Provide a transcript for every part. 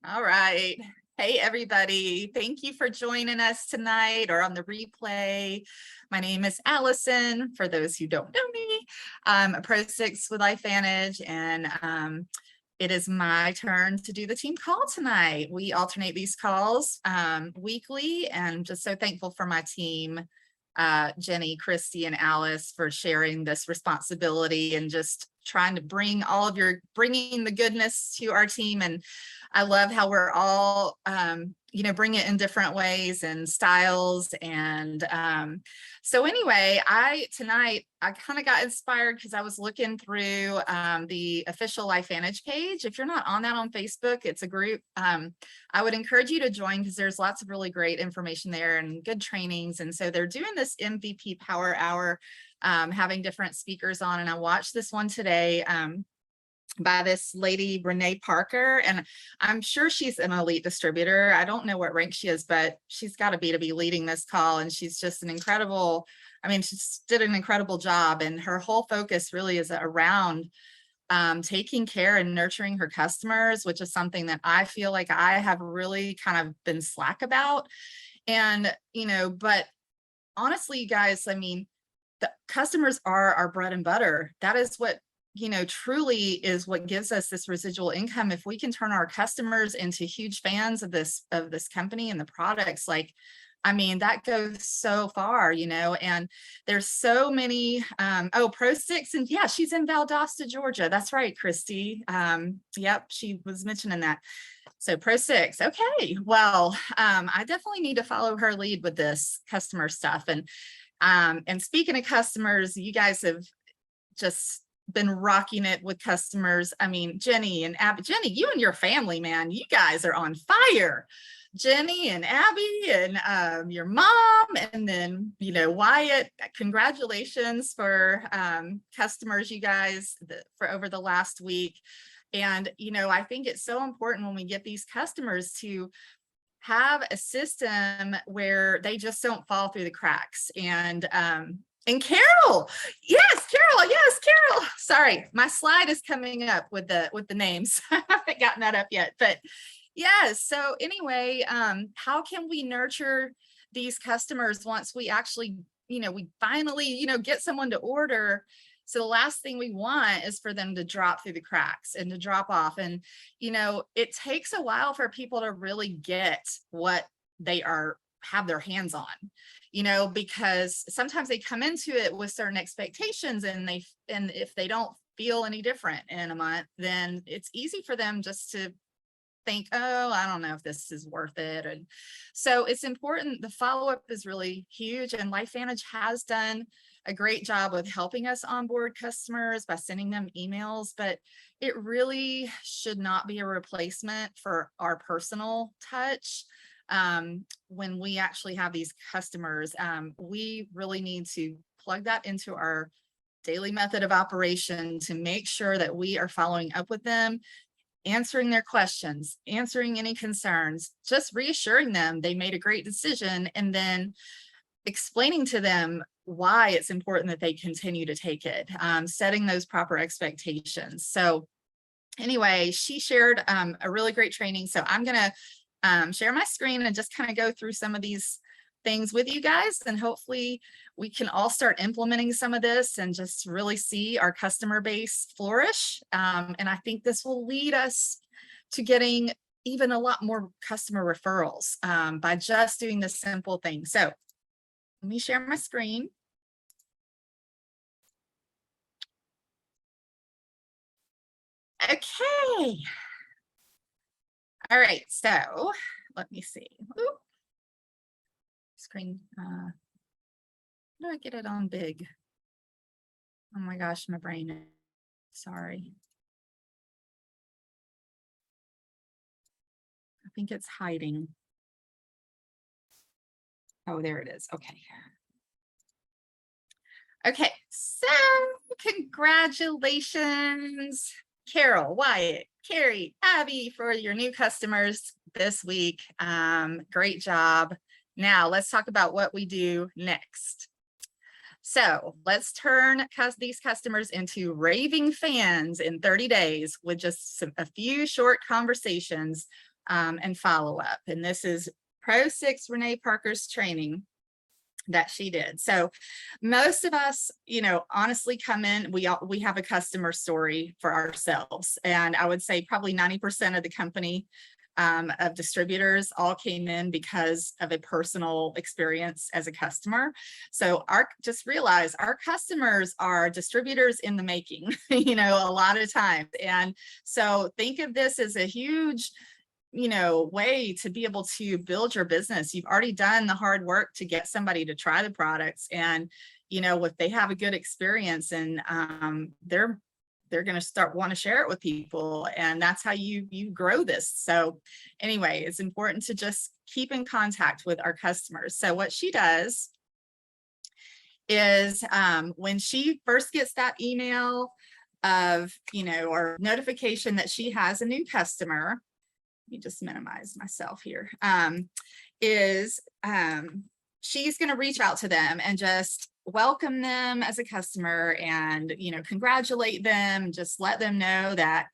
All right. Hey, everybody. Thank you for joining us tonight or on the replay. My name is Allison. For those who don't know me, I'm a Pro 6 with LifeVantage, and it is my turn to do the team call tonight. We alternate these calls weekly, and I'm just so thankful for my team, Jenny, Christy, and Alice, for sharing this responsibility and just trying to bringing the goodness to our team. And I love how we're all, bring it in different ways and styles. And so anyway, tonight I kind of got inspired because I was looking through the official LifeVantage page. If you're not on that on Facebook, it's a group. I would encourage you to join because there's lots of really great information there and good trainings. And so they're doing this MVP Power Hour, having different speakers on. And I watched this one today by this lady, Renee Parker, and I'm sure she's an elite distributor. I don't know what rank she is, but she's got to be leading this call, and she's just she did an incredible job, and her whole focus really is around taking care and nurturing her customers, which is something that I feel like I have really kind of been slack about. And, but honestly, you guys, the customers are our bread and butter. That is what truly is what gives us this residual income. If we can turn our customers into huge fans of this company and the products, that goes so far, and there's so many, Pro 6, and yeah, she's in Valdosta, Georgia. That's right, Christy. Yep, she was mentioning that. So Pro 6, okay. Well, I definitely need to follow her lead with this customer stuff. And speaking of customers, you guys have just been rocking it with customers. Jenny and Abby, Jenny, you and your family, man, you guys are on fire. Jenny and Abby and your mom, and then, Wyatt, congratulations for customers, you guys, for over the last week. And, I think it's so important when we get these customers to have a system where they just don't fall through the cracks. And Carol, yes, Carol. Sorry, my slide is coming up with the names. I haven't gotten that up yet, but yeah. So anyway, how can we nurture these customers once we actually, we finally, get someone to order? So the last thing we want is for them to drop through the cracks and to drop off. And, it takes a while for people to really get what they have their hands on, because sometimes they come into it with certain expectations, and if they don't feel any different in a month, then it's easy for them just to think, oh, I don't know if this is worth it. And so it's important. The follow-up is really huge, and LifeVantage has done a great job with helping us onboard customers by sending them emails, but it really should not be a replacement for our personal touch. When we actually have these customers, we really need to plug that into our daily method of operation to make sure that we are following up with them, answering their questions, answering any concerns, just reassuring them they made a great decision, and then explaining to them why it's important that they continue to take it, setting those proper expectations. So anyway, she shared a really great training. So I'm going to share my screen and just kind of go through some of these things with you guys, and hopefully we can all start implementing some of this and just really see our customer base flourish. And I think this will lead us to getting even a lot more customer referrals by just doing this simple thing. So let me share my screen. Okay. All right, so let me see. Ooh. Screen, how do I get it on big? Oh my gosh, my brain, sorry. I think it's hiding. Oh, there it is. Okay. Okay, so congratulations, Carol, Wyatt, Carrie, Abby, for your new customers this week. Great job. Now let's talk about what we do next. So let's turn these customers into raving fans in 30 days with just a few short conversations and follow up. And this is Pro 6 Renee Parker's training that she did. So most of us, honestly come in, we have a customer story for ourselves. And I would say probably 90% of the company of distributors all came in because of a personal experience as a customer. So just realize our customers are distributors in the making, a lot of times. And so think of this as a huge way to be able to build your business. You've already done the hard work to get somebody to try the products, and if they have a good experience, and they're going to want to share it with people, and that's how you grow this. So anyway, it's important to just keep in contact with our customers. So what she does is when she first gets that email of or notification that she has a new customer, let me just minimize myself here, she's going to reach out to them and just welcome them as a customer, and congratulate them, just let them know that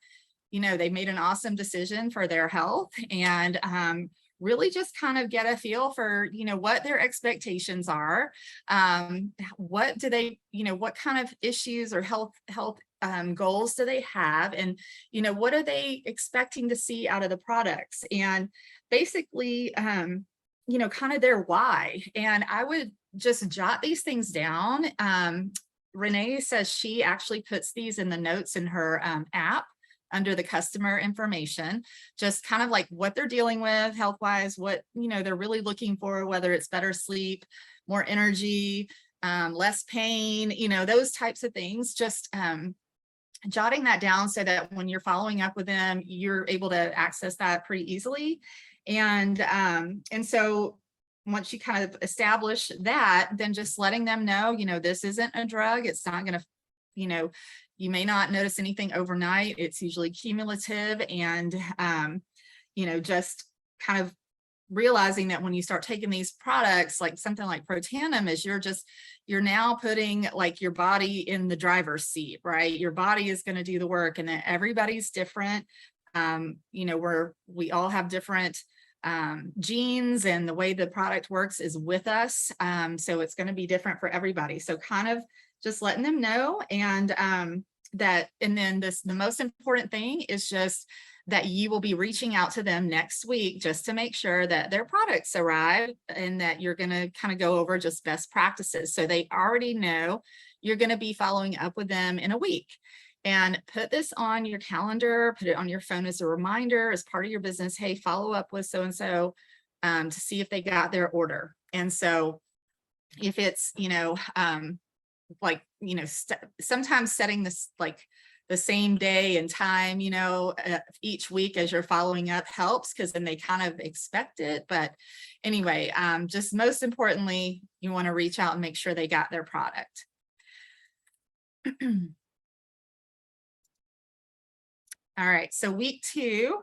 they made an awesome decision for their health, and really just kind of get a feel for what their expectations are, what do they what kind of issues or health goals do they have, and what are they expecting to see out of the products, and basically kind of their why. And I would just jot these things down. Renee says she actually puts these in the notes in her app under the customer information, just kind of like what they're dealing with health wise, what they're really looking for, whether it's better sleep, more energy, less pain, those types of things. Just jotting that down so that when you're following up with them, you're able to access that pretty easily. And so once you kind of establish that, then just letting them know, this isn't a drug. It's not going to, you may not notice anything overnight. It's usually cumulative. And, just kind of realizing that when you start taking these products, like something like Protandim, is you're now putting like your body in the driver's seat, right? Your body is going to do the work, and that everybody's different. We all have different genes, and the way the product works is with us. So it's going to be different for everybody. So kind of just letting them know, and and then the most important thing is just that you will be reaching out to them next week just to make sure that their products arrive, and that you're going to kind of go over just best practices. So they already know you're going to be following up with them in a week. And put this on your calendar, put it on your phone as a reminder, as part of your business. Hey, follow up with so-and-so to see if they got their order. And so if it's, sometimes setting this like the same day and time, each week as you're following up helps, because then they kind of expect it. But anyway, just most importantly, you want to reach out and make sure they got their product. All right, so week 2,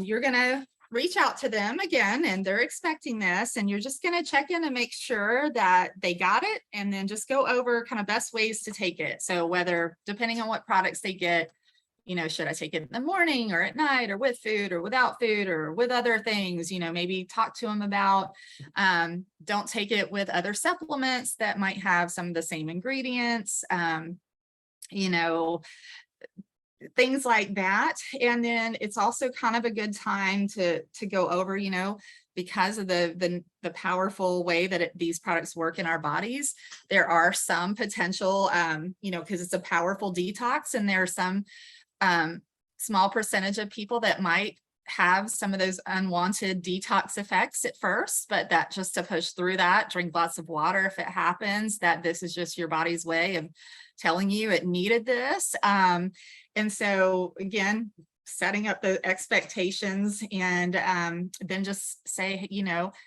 you're going to reach out to them again, and they're expecting this, and you're just going to check in and make sure that they got it, and then just go over kind of best ways to take it. So whether, depending on what products they get, should I take it in the morning or at night, or with food or without food or with other things, maybe talk to them about, don't take it with other supplements that might have some of the same ingredients, things like that. And then it's also kind of a good time to go over, because of the powerful way that these products work in our bodies, there are some potential, because it's a powerful detox, and there are some small percentage of people that might have some of those unwanted detox effects at first, but that just to push through that, drink lots of water if it happens, that this is just your body's way of telling you it needed this. And so again, setting up the expectations, and then just say,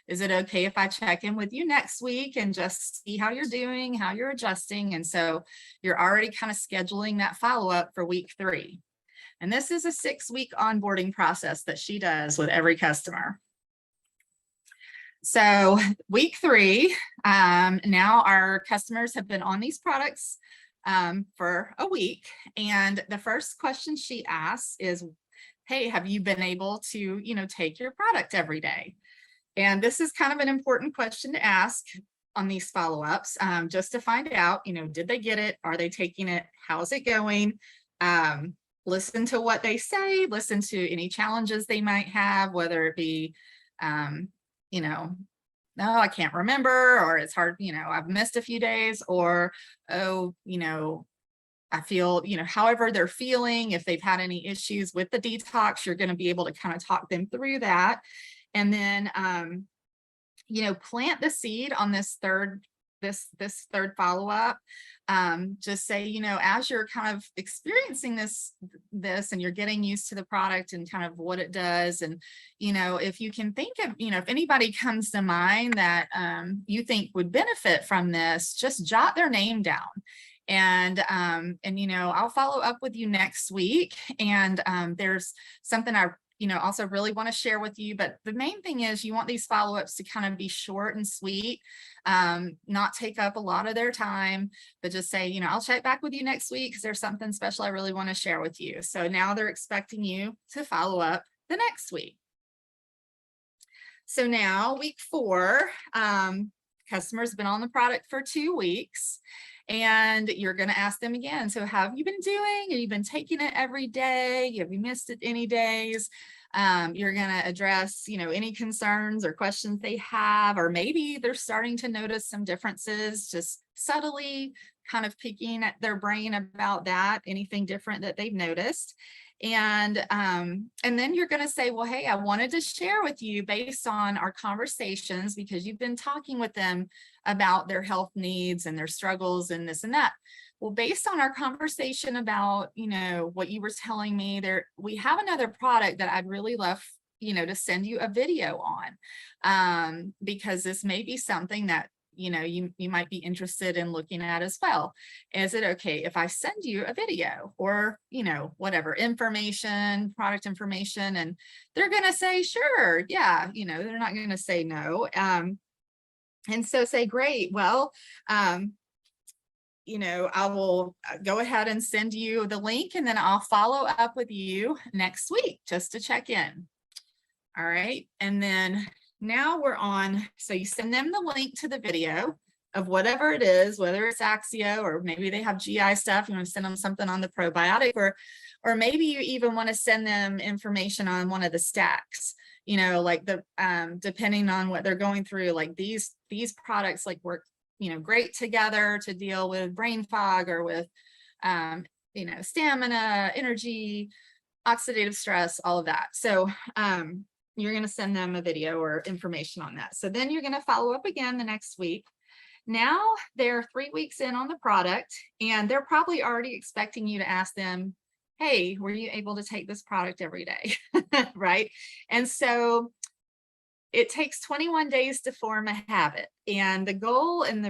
is it okay if I check in with you next week and just see how you're doing, how you're adjusting? And so you're already kind of scheduling that follow-up for week 3. And this is a 6-week onboarding process that she does with every customer. So week 3, now our customers have been on these products for a week. And the first question she asks is, hey, have you been able to, take your product every day? And this is kind of an important question to ask on these follow-ups, just to find out, did they get it? Are they taking it? How's it going? Listen to what they say, listen to any challenges they might have, whether it be, no, I can't remember, or it's hard, I've missed a few days, or, oh, I feel, however they're feeling. If they've had any issues with the detox, you're going to be able to kind of talk them through that. And then, plant the seed on this third follow-up. Just say, as you're kind of experiencing this and you're getting used to the product and kind of what it does, and if you can think of, if anybody comes to mind that you think would benefit from this, just jot their name down. And I'll follow up with you next week. And there's something I also really want to share with you. But the main thing is you want these follow-ups to kind of be short and sweet, not take up a lot of their time, but just say, I'll check back with you next week because there's something special I really want to share with you. So now they're expecting you to follow up the next week. So now week 4, customer's been on the product for 2 weeks. And you're going to ask them again. So how have you been doing? Have you been taking it every day? Have you missed it any days? You're going to address, any concerns or questions they have, or maybe they're starting to notice some differences, just subtly kind of picking at their brain about that, anything different that they've noticed. And then you're going to say, well, hey, I wanted to share with you based on our conversations, because you've been talking with them about their health needs and their struggles and this and that. Well, based on our conversation about, what you were telling me, we have another product that I'd really love, to send you a video on, because this may be something that you might be interested in looking at as well. Is it okay if I send you a video or, whatever information, product information? And they're going to say, sure. Yeah. They're not going to say no. And so say, great. Well, I will go ahead and send you the link, and then I'll follow up with you next week just to check in. All right. And then now we're on, so you send them the link to the video of whatever it is, whether it's Axio, or maybe they have GI stuff, you want to send them something on the probiotic, or maybe you even want to send them information on one of the stacks, like the, depending on what they're going through, like these products like work, great together to deal with brain fog, or with, stamina, energy, oxidative stress, all of that. So, you're going to send them a video or information on that. So then you're going to follow up again the next week. Now they're 3 weeks in on the product, and they're probably already expecting you to ask them, hey, were you able to take this product every day? Right? And so it takes 21 days to form a habit. And the goal and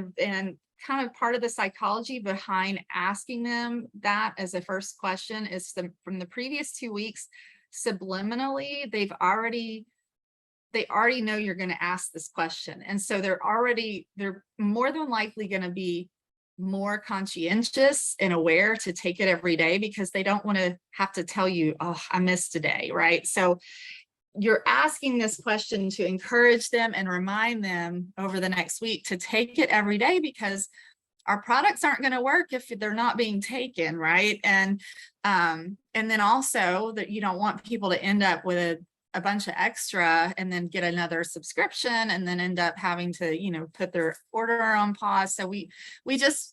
kind of part of the psychology behind asking them that as a first question is from the previous 2 weeks, subliminally, they already know you're going to ask this question. And so they're more than likely going to be more conscientious and aware to take it every day, because they don't want to have to tell you, oh, I missed a day, right? So you're asking this question to encourage them and remind them over the next week to take it every day, because our products aren't going to work if they're not being taken, right? And then also that you don't want people to end up with a bunch of extra and then get another subscription and then end up having to, put their order on pause. So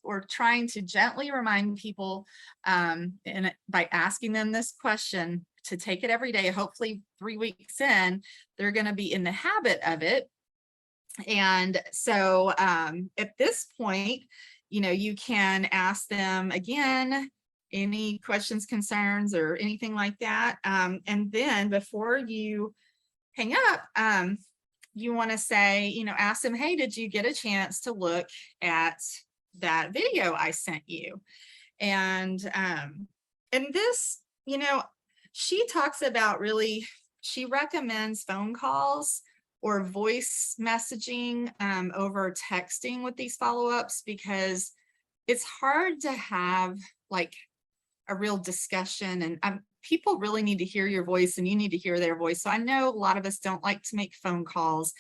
we're trying to gently remind people, and by asking them this question, to take it every day. Hopefully 3 weeks in, they're going to be in the habit of it. And so at this point, you can ask them again any questions, concerns, or anything like that. And then before you hang up, you want to say, ask them, hey, did you get a chance to look at that video I sent you? And this, she talks about she recommends phone calls or voice messaging over texting with these follow-ups, because it's hard to have like a real discussion. And people really need to hear your voice and you need to hear their voice. So I know a lot of us don't like to make phone calls.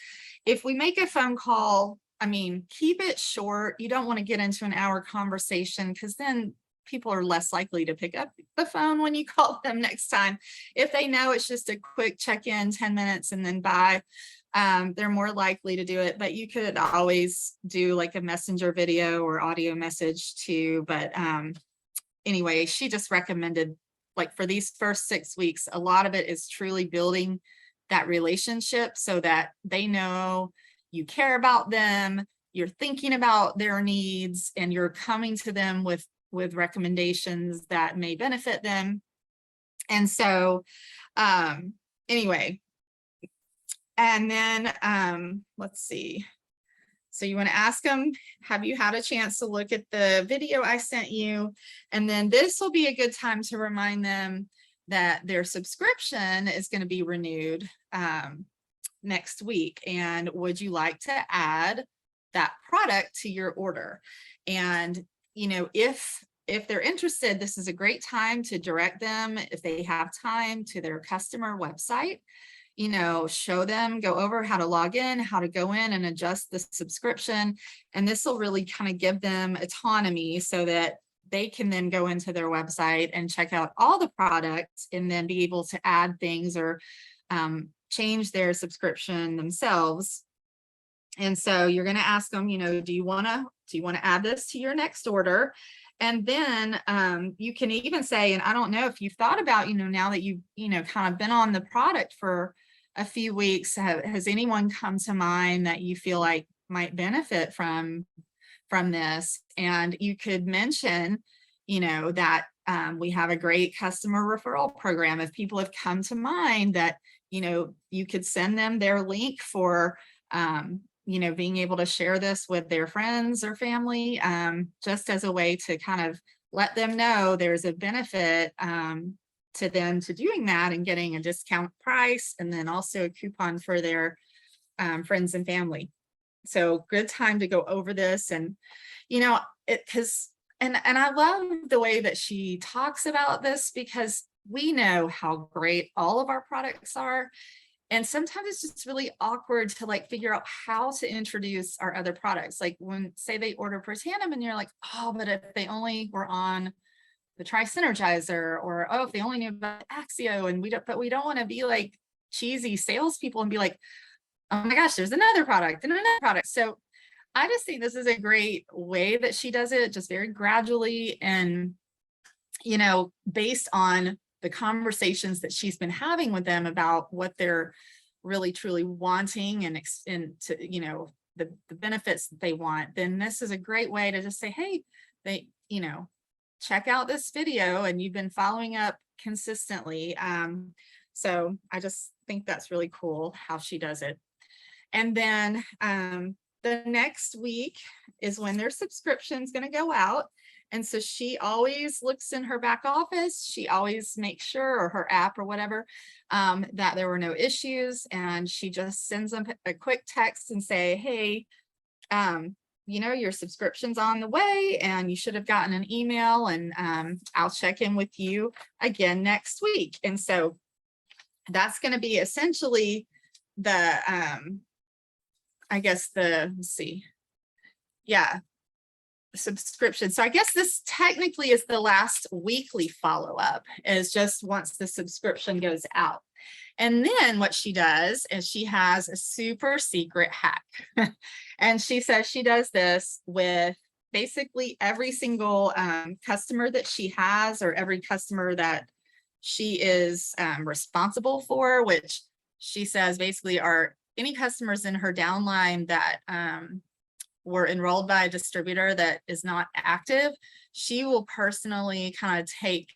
If we make a phone call, I mean, keep it short. You don't want to get into an hour conversation because then people are less likely to pick up the phone when you call them next time. If they know it's just a quick check-in, 10 minutes and then bye, they're more likely to do it. But you could always do like a messenger video or audio message too. But anyway, she just recommended, like, for these first 6 weeks, a lot of it is truly building that relationship so that they know you care about them, you're thinking about their needs, and you're coming to them with recommendations that may benefit them. And so anyway, and then let's see. So you want to ask them, have you had a chance to look at the video I sent you? And then this will be a good time to remind them that their subscription is going to be renewed next week. And would you like to add that product to your order? And, you know, if they're interested, this is a great time to direct them, if they have time, to their customer website. You know, show them, go over how to log in, how to go in and adjust the subscription. And this will really kind of give them autonomy so that they can then go into their website and check out all the products and then be able to add things or change their subscription themselves. And so you're going to ask them, you know, do you want to add this to your next order? And then you can even say, and I don't know if you've thought about, you know, now that you've, you know, kind of been on the product for a few weeks, has anyone come to mind that you feel like might benefit from this? And you could mention, you know, that we have a great customer referral program. If people have come to mind, that, you know, you could send them their link for you know, being able to share this with their friends or family, just as a way to kind of let them know there's a benefit to them to doing that and getting a discount price, and then also a coupon for their friends and family. So good time to go over this. And, you know, and I love the way that she talks about this, because we know how great all of our products are. And sometimes it's just really awkward to like figure out how to introduce our other products. Like when, say, they order Protandim and you're like, oh, but if they only were on the Tri-Synergizer, or oh, if they only knew about Axio, and we don't want to be like cheesy salespeople and be like, oh my gosh, there's another product and another product. So I just think this is a great way that she does it, just very gradually, and, you know, based on the conversations that she's been having with them about what they're really truly wanting and to, you know, the benefits that they want, then this is a great way to just say, hey, they, you know, check out this video, and you've been following up consistently. So I just think that's really cool how she does it. And then the next week is when their subscription is going to go out. And so she always looks in her back office. She always makes sure, or her app or whatever, that there were no issues. And she just sends them a quick text and say, hey, you know, your subscription's on the way and you should have gotten an email, and I'll check in with you again next week. And so that's going to be essentially the, I guess let's see. Yeah. Subscription. So I guess this technically is the last weekly follow-up, is just once the subscription goes out. And then what she does is she has a super secret hack. And she says she does this with basically every single customer that she has, or every customer that she is responsible for, which she says basically are any customers in her downline that were enrolled by a distributor that is not active. She will personally kind of take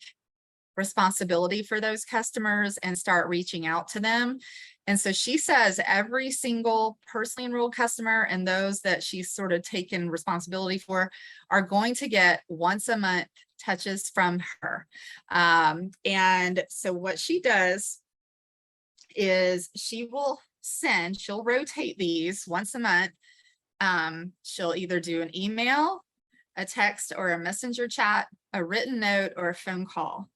responsibility for those customers and start reaching out to them. And so she says every single personally enrolled customer and those that she's sort of taken responsibility for are going to get once a month touches from her. And so what she does is she'll rotate these once a month. She'll either do an email, a text, or a messenger chat, a written note, or a phone call.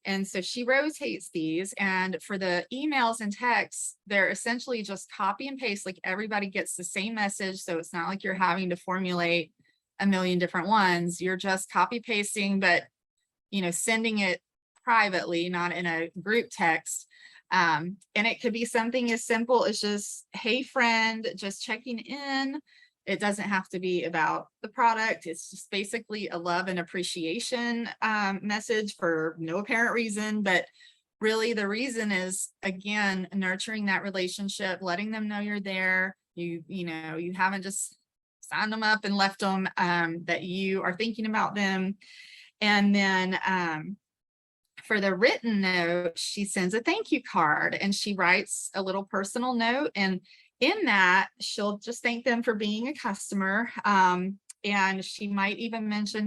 And so she rotates these, and for the emails and texts, they're essentially just copy and paste, like everybody gets the same message. So it's not like you're having to formulate a million different ones. You're just copy pasting, but sending it privately, not in a group text. And it could be something as simple as just, hey friend, just checking in. It doesn't have to be about the product. It's just basically a love and appreciation message for no apparent reason. But really the reason is, again, nurturing that relationship, letting them know you're there. You haven't just signed them up and left them, that you are thinking about them. And then for the written note, she sends a thank you card, and she writes a little personal note. And in that, she'll just thank them for being a customer. And she might even mention,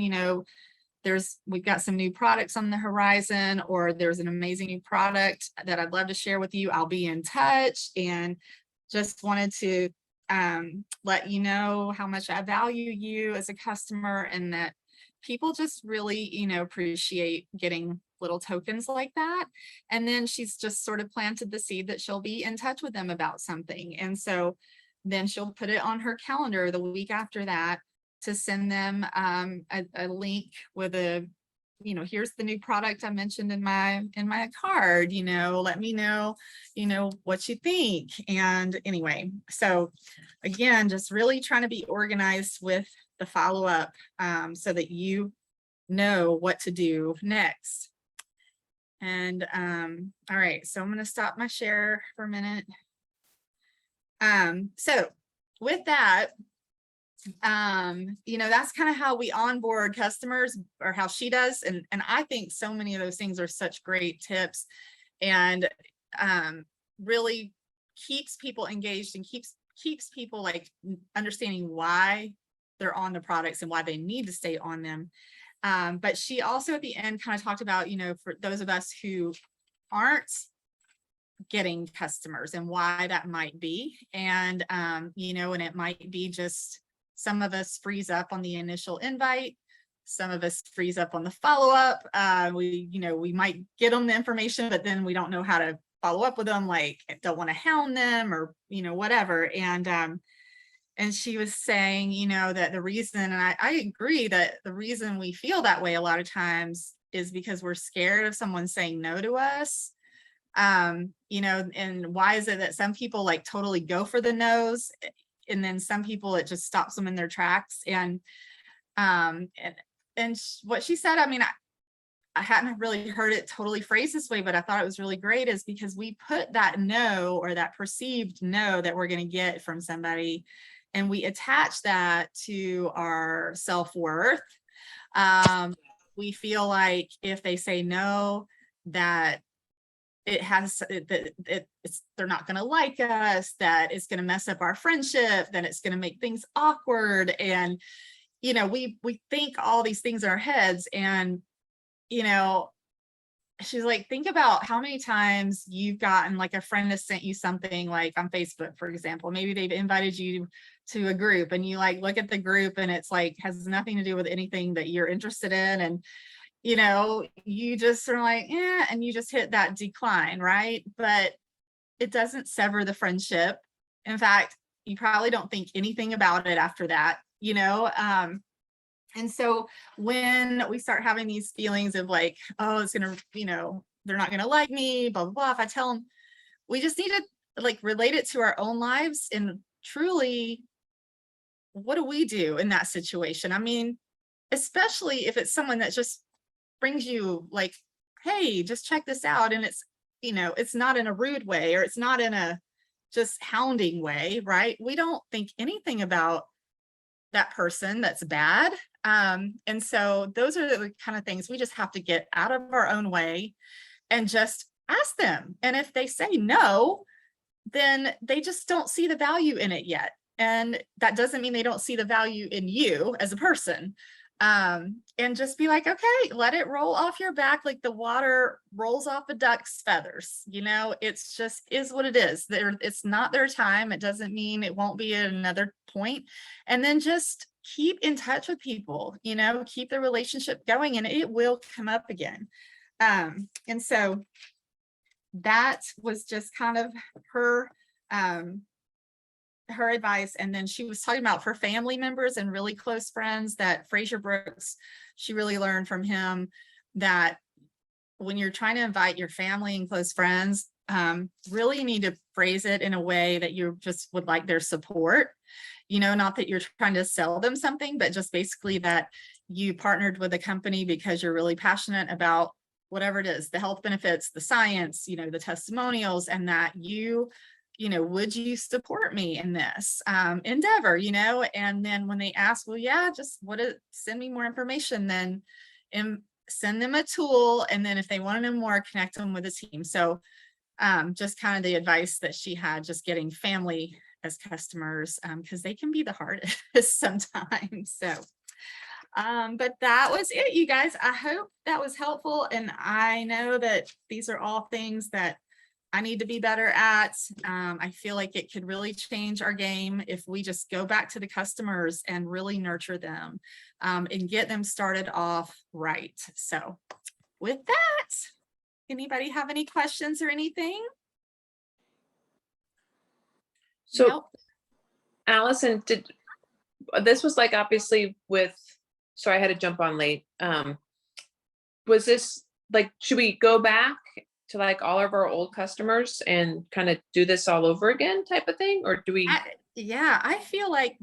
we've got some new products on the horizon, or there's an amazing new product that I'd love to share with you. I'll be in touch, and just wanted to let you know how much I value you as a customer, and that people just really, appreciate getting little tokens like that. And then she's just sort of planted the seed that she'll be in touch with them about something. And so then she'll put it on her calendar the week after that to send them a link with here's the new product I mentioned in my card, let me know, what you think. And anyway, so again, just really trying to be organized with the follow-up, so that you know what to do next. And all right, so I'm going to stop my share for a minute. So with that, that's kind of how we onboard customers, or how she does. And I think so many of those things are such great tips, and really keeps people engaged, and keeps people like understanding why they're on the products and why they need to stay on them. But she also at the end kind of talked about, for those of us who aren't getting customers and why that might be. And, and it might be just some of us freeze up on the initial invite. Some of us freeze up on the follow-up. We might get them the information, but then we don't know how to follow up with them, like don't want to hound them, or, whatever. And she was saying, that the reason, and I agree that the reason we feel that way a lot of times is because we're scared of someone saying no to us. And why is it that some people like totally go for the no's, and then some people, it just stops them in their tracks? And what she said, I mean, I hadn't really heard it totally phrased this way, but I thought it was really great, is because we put that no, or that perceived no that we're going to get from somebody, and we attach that to our self-worth. We feel like if they say no, that they're not going to like us, that it's going to mess up our friendship, that it's going to make things awkward. And, we think all these things in our heads. And, she's like, think about how many times you've gotten, like, a friend has sent you something, like on Facebook, for example. Maybe they've invited you to a group, and you like look at the group, and it's like has nothing to do with anything that you're interested in. And you just sort of like, and you just hit that decline, right? But it doesn't sever the friendship. In fact, you probably don't think anything about it after that, and so when we start having these feelings of like, oh, it's gonna, they're not gonna like me, blah, blah, blah, if I tell them, we just need to like relate it to our own lives, and truly, what do we do in that situation? I mean, especially if it's someone that just brings you like, hey, just check this out. And it's, it's not in a rude way, or it's not in a just hounding way, right? We don't think anything about that person that's bad. And so those are the kind of things we just have to get out of our own way and just ask them. And if they say no, then they just don't see the value in it yet. And that doesn't mean they don't see the value in you as a person. And just be like, okay, let it roll off your back like the water rolls off a duck's feathers. It's just is what it is. It's not their time. It doesn't mean it won't be at another point. And then just keep in touch with people, keep the relationship going, and it will come up again. And so that was just kind of her, her advice. And then she was talking about for family members and really close friends that Fraser Brooks, she really learned from him that when you're trying to invite your family and close friends, really need to phrase it in a way that you just would like their support. Not that you're trying to sell them something, but just basically that you partnered with a company because you're really passionate about whatever it is, the health benefits, the science, the testimonials, and that would you support me in this endeavor, and then when they ask, well, yeah, just send me more information, then send them a tool. And then if they want to know more, connect them with a team. So just kind of the advice that she had, just getting family as customers, because they can be the hardest sometimes. So but that was it, you guys. I hope that was helpful. And I know that these are all things that I need to be better at. I feel like it could really change our game if we just go back to the customers and really nurture them and get them started off right. So with that, anybody have any questions or anything? So Nope. Allison, this was like obviously with, sorry, I had to jump on late. Was this like, should we go back to like all of our old customers and kind of do this all over again type of thing? Or do we? Yeah, I feel like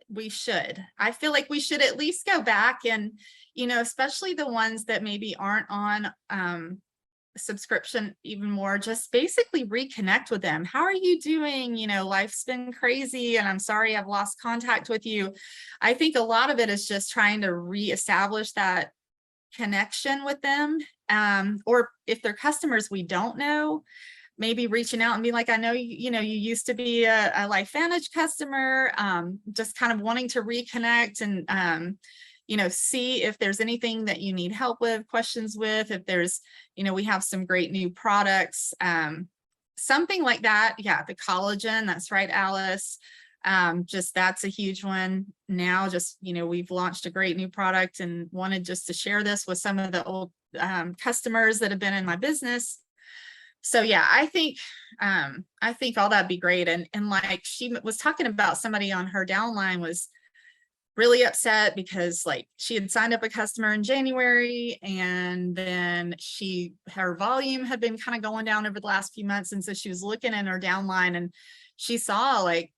we should. I feel like we should at least go back and, especially the ones that maybe aren't on subscription even more, just basically reconnect with them. How are you doing? Life's been crazy and I'm sorry I've lost contact with you. I think a lot of it is just trying to reestablish that connection with them. Or if they're customers we don't know, maybe reaching out and be like, I know you used to be a LifeVantage customer, just kind of wanting to reconnect and see if there's anything that you need help with, questions with, if there's, we have some great new products, something like that. Yeah, the collagen, that's right, Alice. Just that's a huge one. Now, just, we've launched a great new product and wanted just to share this with some of the old customers that have been in my business. So yeah, I think all that'd be great. And like she was talking about, somebody on her downline was really upset because like she had signed up a customer in January and then her volume had been kind of going down over the last few months. And so she was looking in her downline and she saw like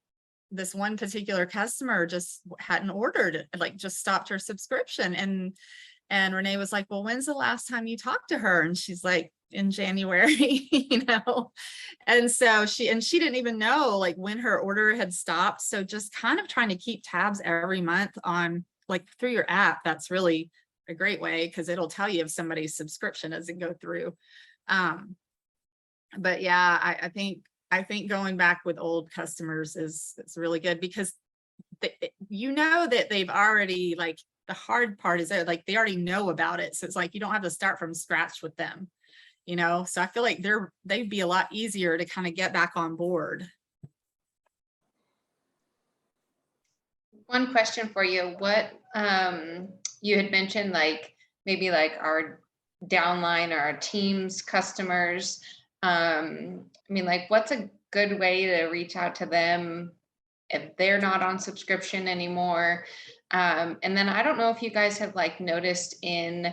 this one particular customer just hadn't ordered, like just stopped her subscription. And Renee was like, well, when's the last time you talked to her? And she's like, in January, and so she didn't even know like when her order had stopped. So just kind of trying to keep tabs every month on like through your app. That's really a great way because it'll tell you if somebody's subscription doesn't go through. But yeah, I think going back with old customers is really good because that they've already, like, the hard part is that like they already know about it. So it's like you don't have to start from scratch with them. So I feel like they'd be a lot easier to kind of get back on board. One question for you. What you had mentioned, like maybe like our downline or our team's customers. Like what's a good way to reach out to them if they're not on subscription anymore? And then I don't know if you guys have like noticed in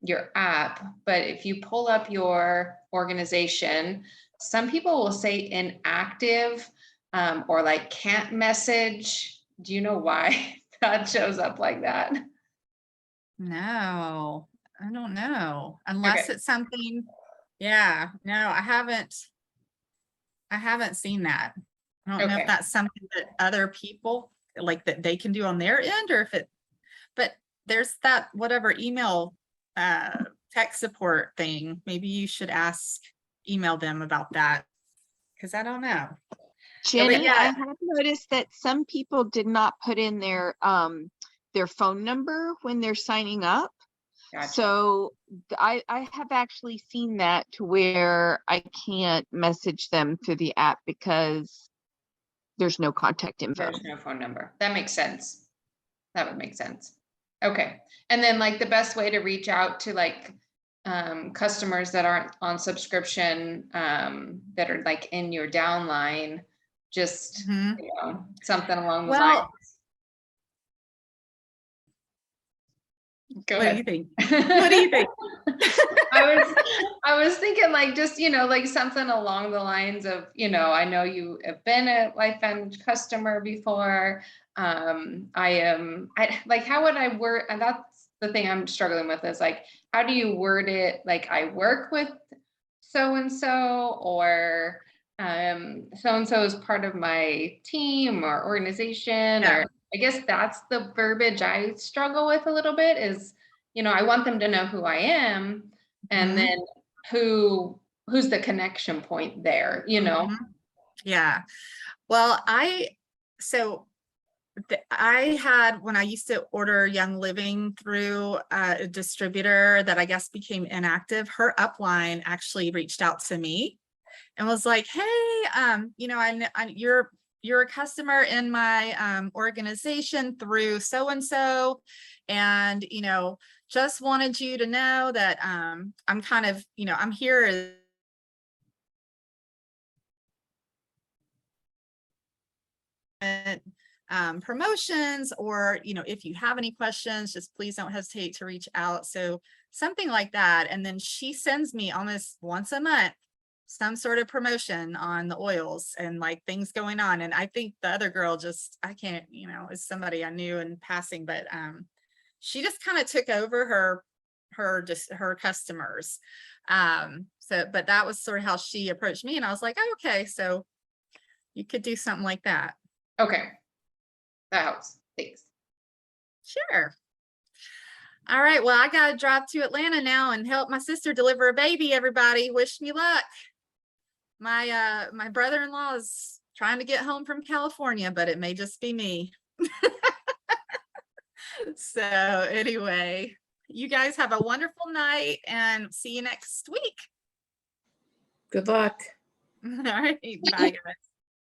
your app, but if you pull up your organization, some people will say inactive or like can't message. Do you know why that shows up like that? No, I don't know. Unless it's something. Yeah, no, I haven't seen that. I don't know if that's something that other people like that they can do on their end or but there's that whatever email tech support thing. Maybe you should email them about that because I don't know. Jenny, I have noticed that some people did not put in their phone number when they're signing up. Gotcha. So I have actually seen that to where I can't message them through the app because there's no contact info. There's no phone number. That makes sense. That would make sense. Okay. And then like the best way to reach out to like customers that aren't on subscription, that are like in your downline, just, Mhm. you know, something along the Well, lines. Go what do you ahead. think? What do you think? I was thinking like, just, you know, like something along the lines of, you know, I know you have been a LifeVantage customer before. I like, how would I word, and that's the thing I'm struggling with, is like, how do you word it? Like, I work with so-and-so, or so-and-so is part of my team or organization, Yeah. or I guess that's the verbiage I struggle with a little bit, is, you know, I want them to know who I am, and Mhm. then who's the connection point there, you know? Mhm. Yeah. Well, I had, when I used to order Young Living through a distributor that I guess became inactive, her upline actually reached out to me and was like, "Hey, you know, you're a customer in my organization through so and so, and you know, just wanted you to know that I'm kind of, you know, I'm here as promotions, or you know, if you have any questions, just please don't hesitate to reach out." So something like that. And then she sends me almost once a month some sort of promotion on the oils and like things going on. And I think the other girl, just, I can't, you know, is somebody I knew in passing, but she just kind of took over her customers. So but that was sort of how she approached me, and I was like, oh, okay, so you could do something like that. Okay, that helps. Thanks. Sure. All right. Well, I got to drive to Atlanta now and help my sister deliver a baby. Everybody, wish me luck. My brother-in-law is trying to get home from California, but it may just be me. So anyway, you guys have a wonderful night and see you next week. Good luck. All right. Bye, guys.